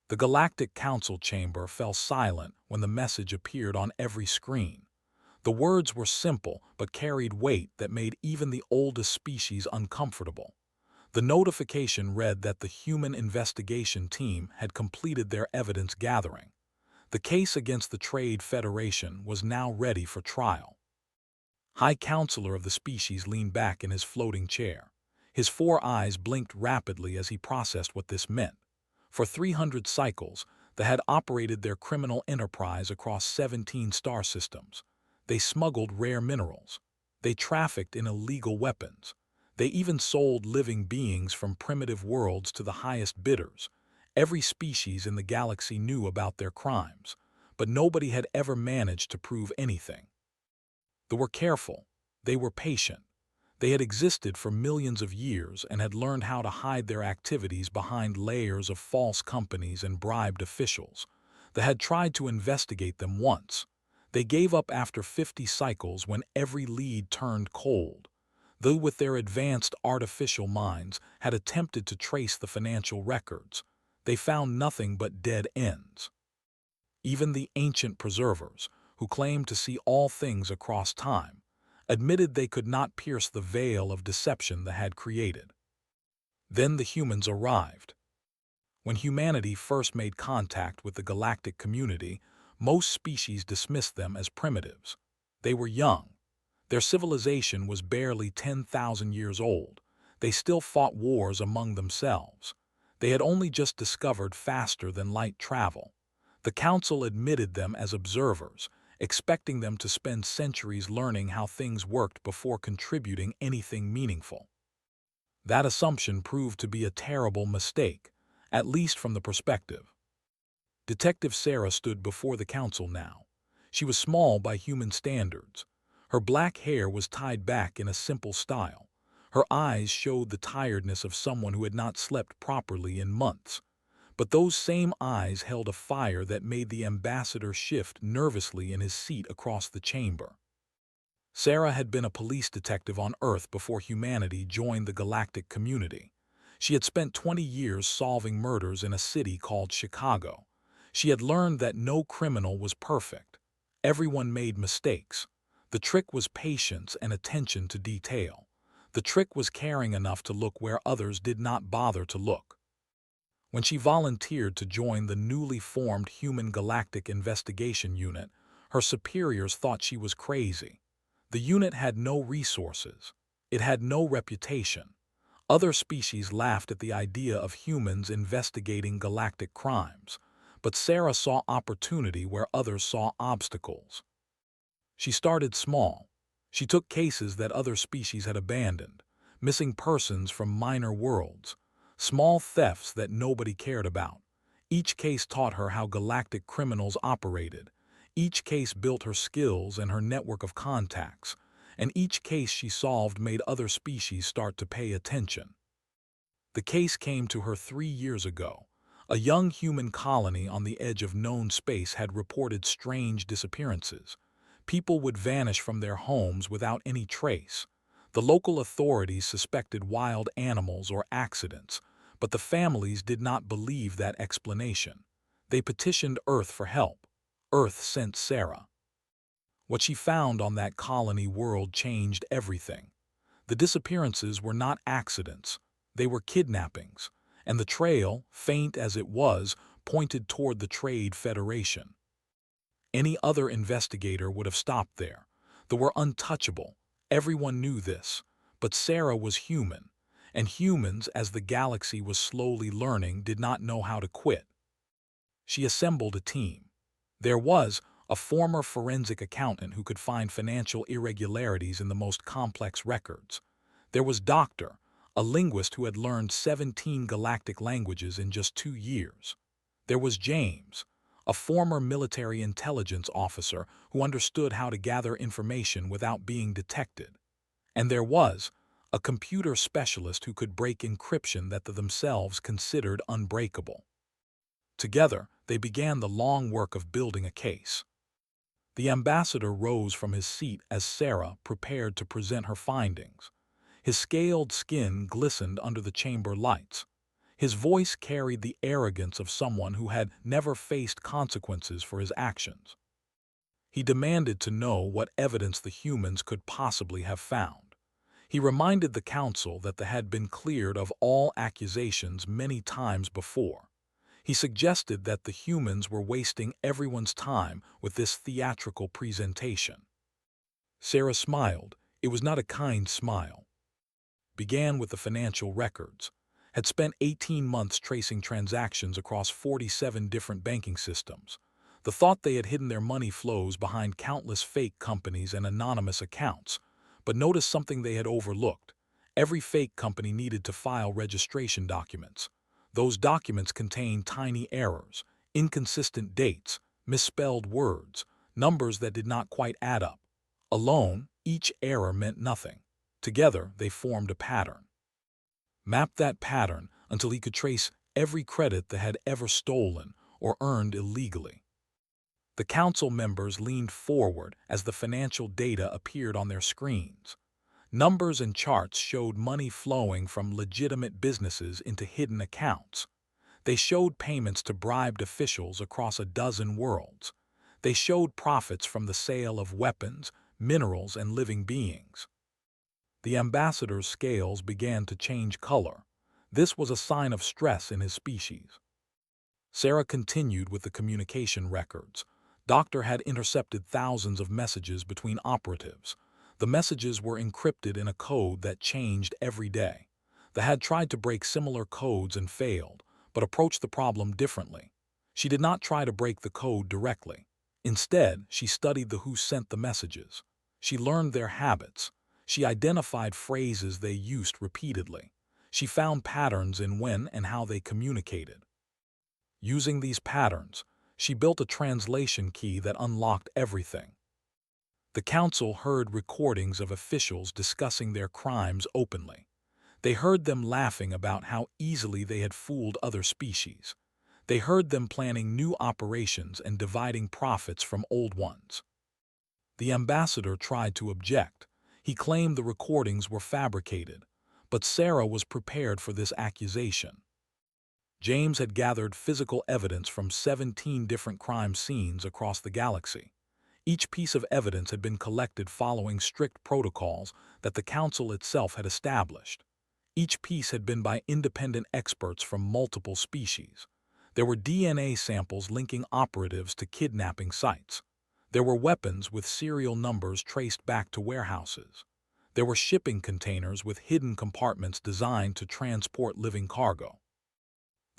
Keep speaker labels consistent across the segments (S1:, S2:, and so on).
S1: The Galactic Council chamber fell silent when the message appeared on every screen. The words were simple but carried weight that made even the oldest species uncomfortable. The notification read that the human investigation team had completed their evidence gathering. The case against the Trade Federation was now ready for trial. High Counselor of the species leaned back in his floating chair. His four eyes blinked rapidly as he processed what this meant. For 300 cycles, they had operated their criminal enterprise across 17 star systems. They smuggled rare minerals. They trafficked in illegal weapons. They even sold living beings from primitive worlds to the highest bidders. Every species in the galaxy knew about their crimes, but nobody had ever managed to prove anything. They were careful. They were patient. They had existed for millions of years and had learned how to hide their activities behind layers of false companies and bribed officials. They had tried to investigate them once. They gave up after 50 cycles when every lead turned cold. Though with their advanced artificial minds had attempted to trace the financial records, they found nothing but dead ends. Even the ancient preservers, who claimed to see all things across time, admitted they could not pierce the veil of deception they had created. Then the humans arrived. When humanity first made contact with the galactic community, most species dismissed them as primitives. They were young. Their civilization was barely 10,000 years old. They still fought wars among themselves. They had only just discovered faster-than-light travel. The Council admitted them as observers, expecting them to spend centuries learning how things worked before contributing anything meaningful. That assumption proved to be a terrible mistake, at least from the perspective. Detective Sarah stood before the Council now. She was small by human standards. Her black hair was tied back in a simple style. Her eyes showed the tiredness of someone who had not slept properly in months. But those same eyes held a fire that made the ambassador shift nervously in his seat across the chamber. Sarah had been a police detective on Earth before humanity joined the galactic community. She had spent 20 years solving murders in a city called Chicago. She had learned that no criminal was perfect. Everyone made mistakes. The trick was patience and attention to detail. The trick was caring enough to look where others did not bother to look. When she volunteered to join the newly formed Human Galactic Investigation Unit, her superiors thought she was crazy. The unit had no resources. It had no reputation. Other species laughed at the idea of humans investigating galactic crimes, but Sarah saw opportunity where others saw obstacles. She started small. She took cases that other species had abandoned, missing persons from minor worlds, small thefts that nobody cared about. Each case taught her how galactic criminals operated. Each case built her skills and her network of contacts, and each case she solved made other species start to pay attention. The case came to her 3 years ago. A young human colony on the edge of known space had reported strange disappearances. People would vanish from their homes without any trace. The local authorities suspected wild animals or accidents, but the families did not believe that explanation. They petitioned Earth for help. Earth sent Sarah. What she found on that colony world changed everything. The disappearances were not accidents. They were kidnappings, and the trail, faint as it was, pointed toward the Trade Federation. Any other investigator would have stopped there. They were untouchable. Everyone knew this. But Sarah was human, and humans, as the galaxy was slowly learning, did not know how to quit. She assembled a team. There was a former forensic accountant who could find financial irregularities in the most complex records. There was Doctor, a linguist who had learned 17 galactic languages in just 2 years. There was James, a former military intelligence officer who understood how to gather information without being detected. And there was a computer specialist who could break encryption that they themselves considered unbreakable. Together, they began the long work of building a case. The ambassador rose from his seat as Sarah prepared to present her findings. His scaled skin glistened under the chamber lights. His voice carried the arrogance of someone who had never faced consequences for his actions. He demanded to know what evidence the humans could possibly have found. He reminded the council that they had been cleared of all accusations many times before. He suggested that the humans were wasting everyone's time with this theatrical presentation. Sarah smiled. It was not a kind smile. Began with the financial records. Had spent 18 months tracing transactions across 47 different banking systems. The thought they had hidden their money flows behind countless fake companies and anonymous accounts, but noticed something they had overlooked. Every fake company needed to file registration documents. Those documents contained tiny errors, inconsistent dates, misspelled words, numbers that did not quite add up. Alone, each error meant nothing. Together, they formed a pattern. Mapped that pattern until he could trace every credit they had ever stolen or earned illegally. The council members leaned forward as the financial data appeared on their screens. Numbers and charts showed money flowing from legitimate businesses into hidden accounts. They showed payments to bribed officials across a dozen worlds. They showed profits from the sale of weapons, minerals, and living beings. The ambassador's scales began to change color. This was a sign of stress in his species. Sarah continued with the communication records. Doctor had intercepted thousands of messages between operatives. The messages were encrypted in a code that changed every day. They had tried to break similar codes and failed, but approached the problem differently. She did not try to break the code directly. Instead, she studied the who sent the messages. She learned their habits. She identified phrases they used repeatedly. She found patterns in when and how they communicated. Using these patterns, she built a translation key that unlocked everything. The council heard recordings of officials discussing their crimes openly. They heard them laughing about how easily they had fooled other species. They heard them planning new operations and dividing profits from old ones. The ambassador tried to object. He claimed the recordings were fabricated, but Sarah was prepared for this accusation. James had gathered physical evidence from 17 different crime scenes across the galaxy. Each piece of evidence had been collected following strict protocols that the council itself had established. Each piece had been by independent experts from multiple species. There were DNA samples linking operatives to kidnapping sites. There were weapons with serial numbers traced back to warehouses. There were shipping containers with hidden compartments designed to transport living cargo.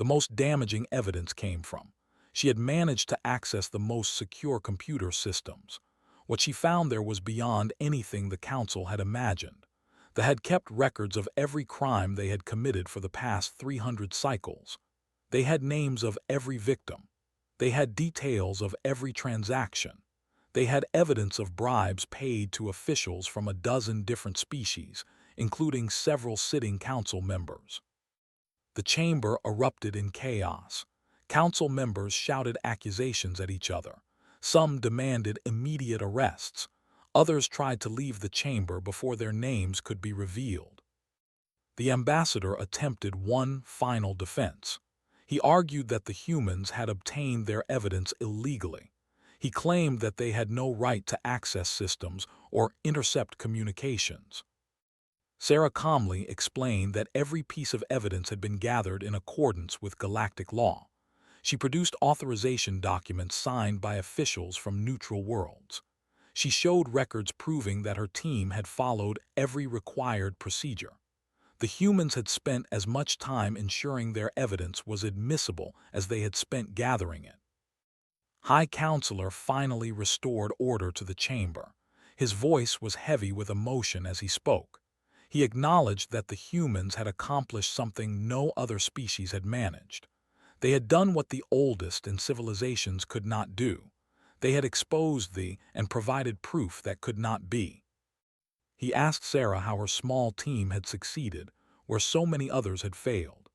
S1: The most damaging evidence came from. She had managed to access the most secure computer systems. What she found there was beyond anything the council had imagined. They had kept records of every crime they had committed for the past 300 cycles. They had names of every victim. They had details of every transaction. They had evidence of bribes paid to officials from a dozen different species, including several sitting council members. The chamber erupted in chaos. Council members shouted accusations at each other. Some demanded immediate arrests. Others tried to leave the chamber before their names could be revealed. The ambassador attempted one final defense. He argued that the humans had obtained their evidence illegally. He claimed that they had no right to access systems or intercept communications. Sarah calmly explained that every piece of evidence had been gathered in accordance with galactic law. She produced authorization documents signed by officials from neutral worlds. She showed records proving that her team had followed every required procedure. The humans had spent as much time ensuring their evidence was admissible as they had spent gathering it. High Counselor finally restored order to the chamber. His voice was heavy with emotion as he spoke. He acknowledged that the humans had accomplished something no other species had managed. They had done what the oldest in civilizations could not do. They had exposed the and provided proof that could not be. He asked Sarah how her small team had succeeded, where so many others had failed.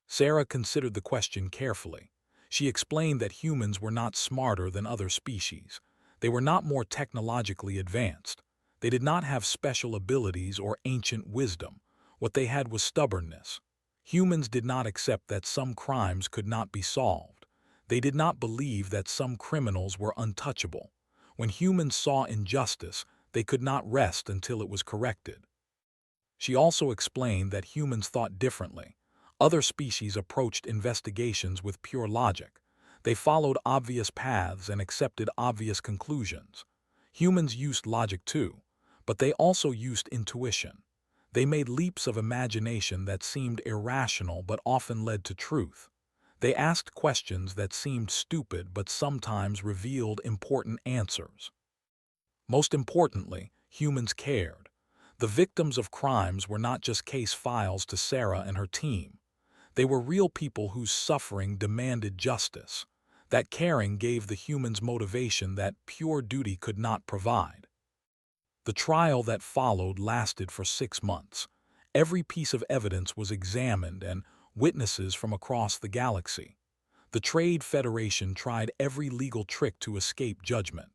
S1: Sarah considered the question carefully. She explained that humans were not smarter than other species. They were not more technologically advanced. They did not have special abilities or ancient wisdom. What they had was stubbornness. Humans did not accept that some crimes could not be solved. They did not believe that some criminals were untouchable. When humans saw injustice, they could not rest until it was corrected. She also explained that humans thought differently. Other species approached investigations with pure logic. They followed obvious paths and accepted obvious conclusions. Humans used logic too, but they also used intuition. They made leaps of imagination that seemed irrational but often led to truth. They asked questions that seemed stupid but sometimes revealed important answers. Most importantly, humans cared. The victims of crimes were not just case files to Sarah and her team. They were real people whose suffering demanded justice. That caring gave the humans motivation that pure duty could not provide. The trial that followed lasted for 6 months. Every piece of evidence was examined and witnesses from across the galaxy. The Trade Federation tried every legal trick to escape judgment.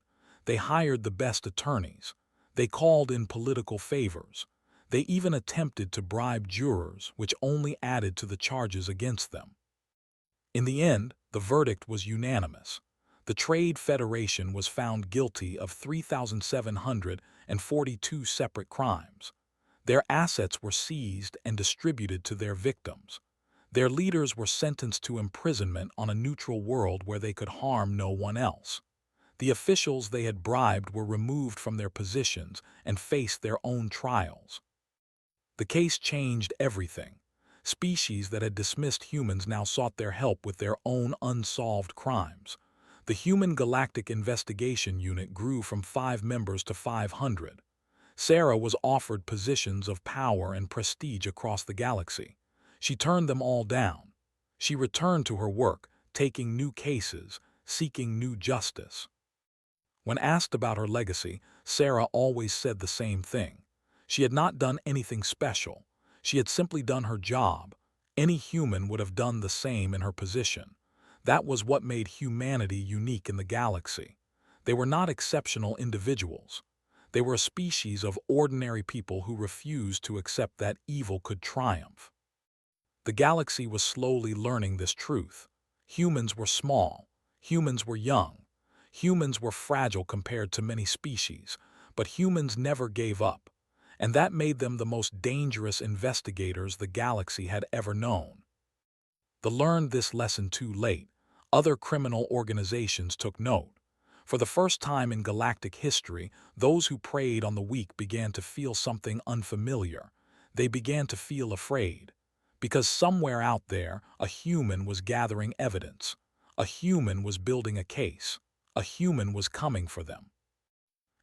S1: They hired the best attorneys. They called in political favors. They even attempted to bribe jurors, which only added to the charges against them. In the end, the verdict was unanimous. The Trade Federation was found guilty of 3,742 separate crimes. Their assets were seized and distributed to their victims. Their leaders were sentenced to imprisonment on a neutral world where they could harm no one else. The officials they had bribed were removed from their positions and faced their own trials. The case changed everything. Species that had dismissed humans now sought their help with their own unsolved crimes. The Human Galactic Investigation Unit grew from 5 members to 500. Sarah was offered positions of power and prestige across the galaxy. She turned them all down. She returned to her work, taking new cases, seeking new justice. When asked about her legacy, Sarah always said the same thing. She had not done anything special. She had simply done her job. Any human would have done the same in her position. That was what made humanity unique in the galaxy. They were not exceptional individuals. They were a species of ordinary people who refused to accept that evil could triumph. The galaxy was slowly learning this truth. Humans were small. Humans were young. Humans were fragile compared to many species, but humans never gave up, and that made them the most dangerous investigators the galaxy had ever known. They learned this lesson too late. Other criminal organizations took note. For the first time in galactic history, those who preyed on the weak began to feel something unfamiliar. They began to feel afraid. Because somewhere out there, a human was gathering evidence. A human was building a case. A human was coming for them.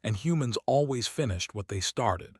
S1: And humans always finished what they started.